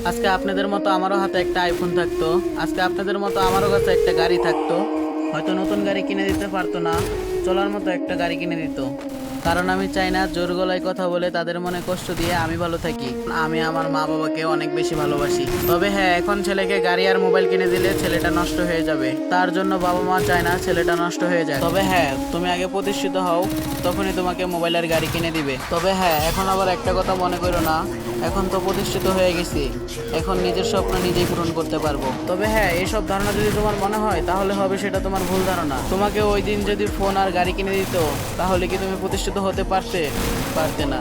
আজকে আপনাদের মতো আমারও হাতে একটা আইফোন থাকতো, আজকে আপনাদের মতো আমারও কাছে একটা গাড়ি থাকতো। হয়তো নতুন গাড়ি কিনে দিতে পারতো না, চলার মতো একটা গাড়ি কিনে দিত। কারণ আমি চাই না জোর গলায় কথা বলে তাদের মনে কষ্ট দিয়ে আমি ভালো থাকি। আমি আমার মা বাবাকে অনেক বেশি ভালোবাসি। তবে হ্যাঁ, এখন ছেলেকে গাড়ি আর মোবাইল কিনে দিলে ছেলেটা নষ্ট হয়ে যাবে, তার জন্য বাবা মা চায় না ছেলেটা নষ্ট হয়ে যায়। তবে হ্যাঁ, তুমি আগে প্রতিষ্ঠিত হও, তখনই তোমাকে মোবাইল আর গাড়ি কিনে দিবে। তবে হ্যাঁ, এখন আবার একটা কথা মনে করো না, এখন তো প্রতিষ্ঠিত হয়ে গেছি, এখন নিজের স্বপ্ন নিজেই পূরণ করতে পারবো। তবে হ্যাঁ, এইসব ধারণা যদি তোমার মনে হয় তাহলে হবে সেটা তোমার ভুল ধারণা। তোমাকে ওই দিন যদি ফোন আর গাড়ি কিনে দিত, তাহলে কি তুমি প্রতিষ্ঠিত হতে পারতে? পারতে না।